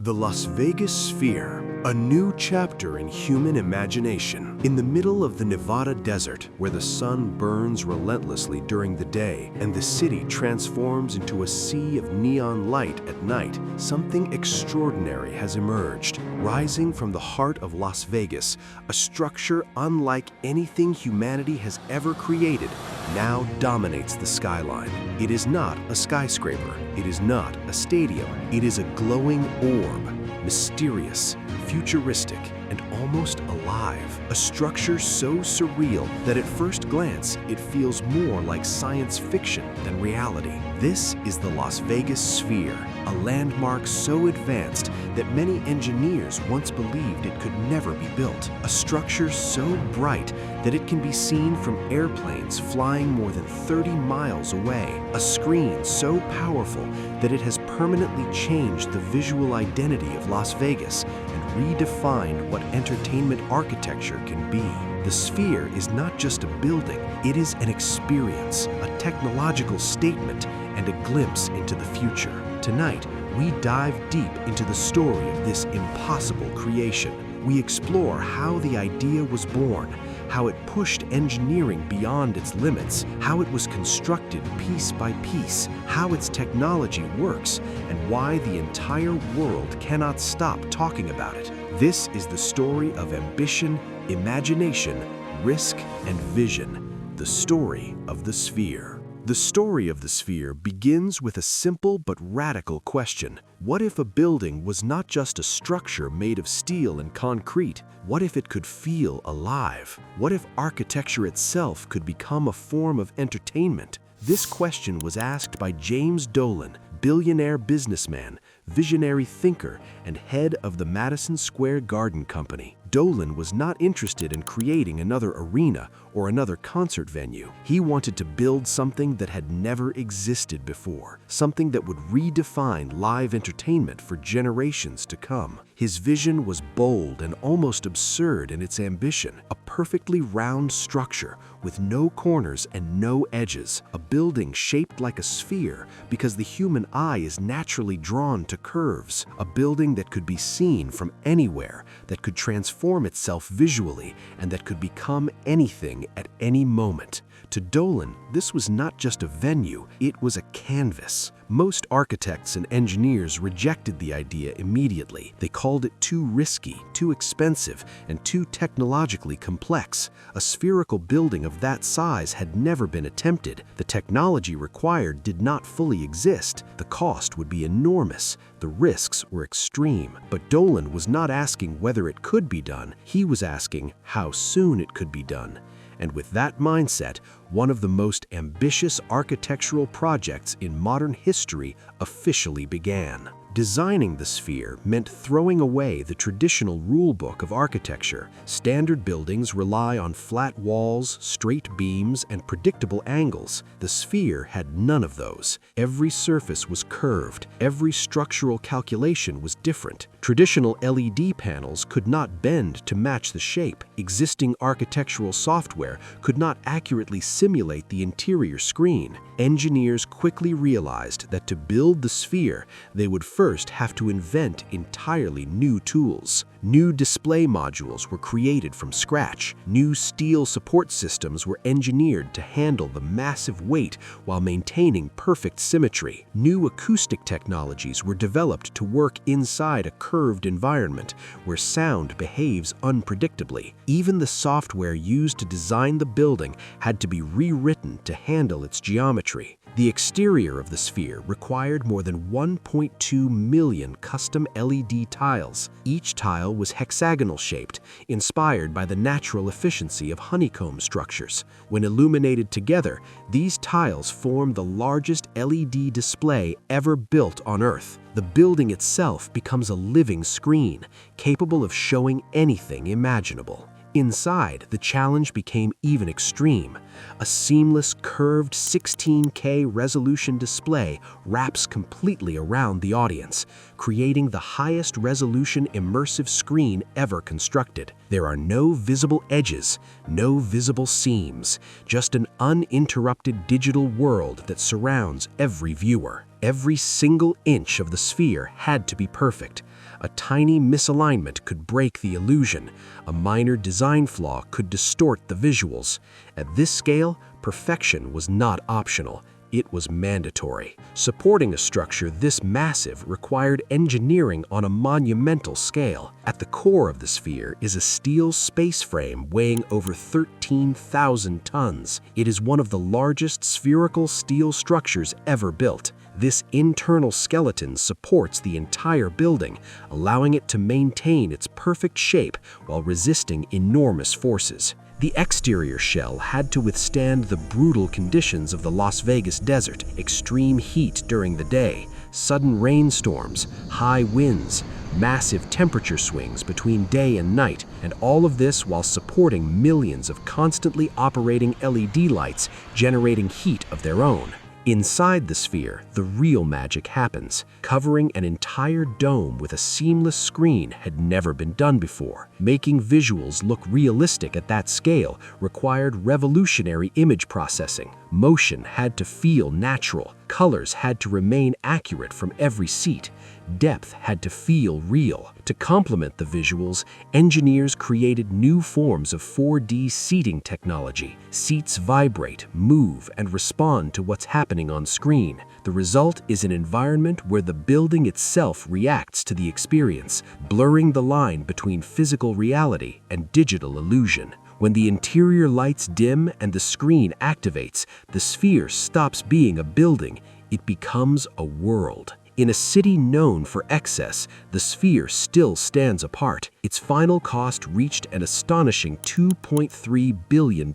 The Las Vegas Sphere, a new chapter in human imagination. In the middle of the Nevada desert, where the sun burns relentlessly during the day and the city transforms into a sea of neon light at night, something extraordinary has emerged. Rising from the heart of Las Vegas, a structure unlike anything humanity has ever created now dominates the skyline. It is not a skyscraper. It is not a stadium. It is a glowing orb, mysterious, futuristic, and almost alive. A structure so surreal that at first glance, it feels more like science fiction than reality. This is the Las Vegas Sphere, a landmark so advanced that many engineers once believed it could never be built. A structure so bright that it can be seen from airplanes flying more than 30 miles away. A screen so powerful that it has permanently changed the visual identity of Las Vegas and redefined what entertainment architecture can be. The Sphere is not just a building, it is an experience, a technological statement, and a glimpse into the future. Tonight, we dive deep into the story of this impossible creation. We explore how the idea was born, how it pushed engineering beyond its limits, how it was constructed piece by piece, how its technology works, and why the entire world cannot stop talking about it. This is the story of ambition, imagination, risk, and vision. The story of the Sphere. The story of the Sphere begins with a simple but radical question. What if a building was not just a structure made of steel and concrete? What if it could feel alive? What if architecture itself could become a form of entertainment? This question was asked by James Dolan, billionaire businessman, visionary thinker, and head of the Madison Square Garden Company. Dolan was not interested in creating another arena or another concert venue. He wanted to build something that had never existed before, something that would redefine live entertainment for generations to come. His vision was bold and almost absurd in its ambition, a perfectly round structure with no corners and no edges, a building shaped like a sphere because the human eye is naturally drawn to curves, a building that could be seen from anywhere, that could transform itself visually, and that could become anything at any moment. To Dolan, this was not just a venue, it was a canvas. Most architects and engineers rejected the idea immediately. They called it too risky, too expensive, and too technologically complex. A spherical building of that size had never been attempted. The technology required did not fully exist. The cost would be enormous. The risks were extreme. But Dolan was not asking whether it could be done. He was asking how soon it could be done. And with that mindset, one of the most ambitious architectural projects in modern history officially began. Designing the Sphere meant throwing away the traditional rulebook of architecture. Standard buildings rely on flat walls, straight beams, and predictable angles. The Sphere had none of those. Every surface was curved. Every structural calculation was different. Traditional LED panels could not bend to match the shape. Existing architectural software could not accurately simulate the interior screen. Engineers quickly realized that to build the Sphere, they would first have to invent entirely new tools. New display modules were created from scratch. New steel support systems were engineered to handle the massive weight while maintaining perfect symmetry. New acoustic technologies were developed to work inside a curved environment where sound behaves unpredictably. Even the software used to design the building had to be rewritten to handle its geometry. The exterior of the Sphere required more than 1.2 million custom LED tiles. Each tile was hexagonal-shaped, inspired by the natural efficiency of honeycomb structures. When illuminated together, these tiles form the largest LED display ever built on Earth. The building itself becomes a living screen, capable of showing anything imaginable. Inside, the challenge became even extreme. A seamless, curved 16K resolution display wraps completely around the audience, creating the highest resolution immersive screen ever constructed. There are no visible edges, no visible seams, just an uninterrupted digital world that surrounds every viewer. Every single inch of the Sphere had to be perfect. A tiny misalignment could break the illusion. A minor design flaw could distort the visuals. At this scale, perfection was not optional. It was mandatory. Supporting a structure this massive required engineering on a monumental scale. At the core of the sphere is a steel space frame weighing over 13,000 tons. It is one of the largest spherical steel structures ever built. This internal skeleton supports the entire building, allowing it to maintain its perfect shape while resisting enormous forces. The exterior shell had to withstand the brutal conditions of the Las Vegas desert: extreme heat during the day, sudden rainstorms, high winds, massive temperature swings between day and night, and all of this while supporting millions of constantly operating LED lights generating heat of their own. Inside the sphere, the real magic happens. Covering an entire dome with a seamless screen had never been done before. Making visuals look realistic at that scale required revolutionary image processing. Motion had to feel natural. Colors had to remain accurate from every seat. Depth had to feel real. To complement the visuals, engineers created new forms of 4D seating technology. Seats vibrate, move, and respond to what's happening on screen. The result is an environment where the building itself reacts to the experience, blurring the line between physical reality and digital illusion. When the interior lights dim and the screen activates, the sphere stops being a building. It becomes a world. In a city known for excess, the sphere still stands apart. Its final cost reached an astonishing $2.3 billion,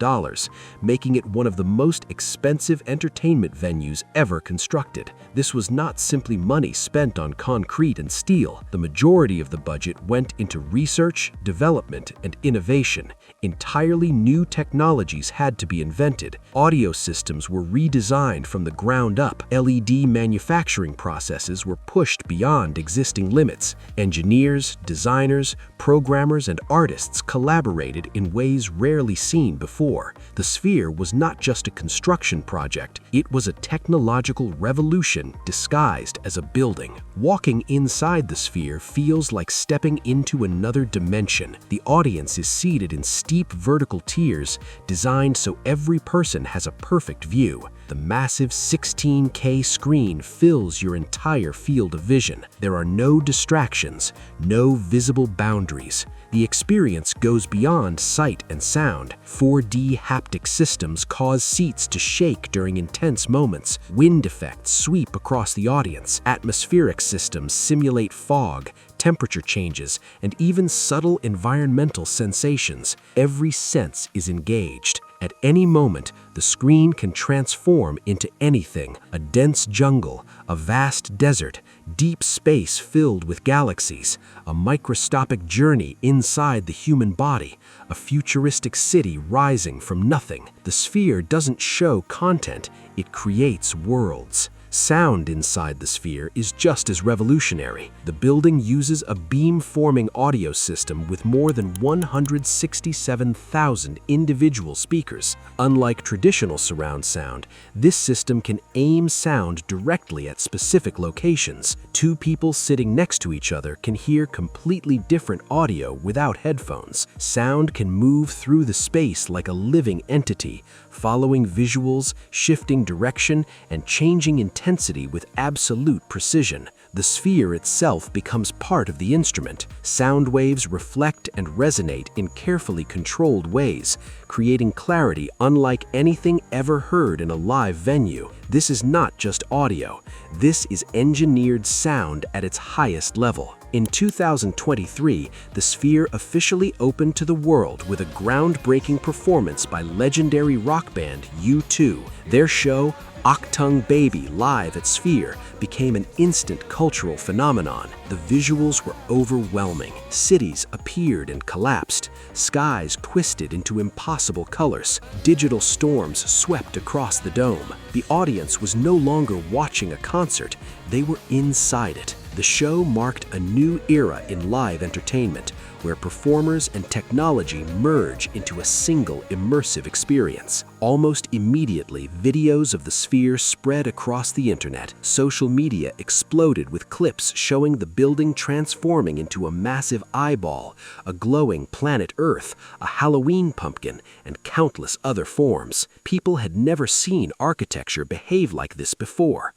making it one of the most expensive entertainment venues ever constructed. This was not simply money spent on concrete and steel. The majority of the budget went into research, development, and innovation. Entirely new technologies had to be invented. Audio systems were redesigned from the ground up. LED manufacturing processes were pushed beyond existing limits. Engineers, designers, programmers, and artists collaborated in ways rarely seen before. The sphere was not just a construction project, it was a technological revolution disguised as a building. Walking inside the sphere feels like stepping into another dimension. The audience is seated in steep vertical tiers designed so every person has a perfect view. The massive 16K screen fills your entire field of vision. There are no distractions, no visible boundaries. The experience goes beyond sight and sound. 4D haptic systems cause seats to shake during intense moments. Wind effects sweep across the audience. Atmospheric systems simulate fog, temperature changes, and even subtle environmental sensations. Every sense is engaged. At any moment, the screen can transform into anything: a dense jungle, a vast desert, deep space filled with galaxies, a microscopic journey inside the human body, a futuristic city rising from nothing. The sphere doesn't show content, it creates worlds. Sound inside the sphere is just as revolutionary. The building uses a beamforming audio system with more than 167,000 individual speakers. Unlike traditional surround sound, this system can aim sound directly at specific locations. Two people sitting next to each other can hear completely different audio without headphones. Sound can move through the space like a living entity, following visuals, shifting direction, and changing intensity with absolute precision. The sphere itself becomes part of the instrument. Sound waves reflect and resonate in carefully controlled ways, creating clarity unlike anything ever heard in a live venue. This is not just audio. This is engineered sound at its highest level. In 2023, the sphere officially opened to the world with a groundbreaking performance by legendary rock band U2. Their show, Achtung Baby Live at Sphere, became an instant cultural phenomenon. The visuals were overwhelming. Cities appeared and collapsed. Skies twisted into impossible colors. Digital storms swept across the dome. The audience was no longer watching a concert. They were inside it. The show marked a new era in live entertainment, where performers and technology merge into a single immersive experience. Almost immediately, videos of the sphere spread across the internet. Social media exploded with clips showing the building transforming into a massive eyeball, a glowing planet Earth, a Halloween pumpkin, and countless other forms. People had never seen architecture behave like this before.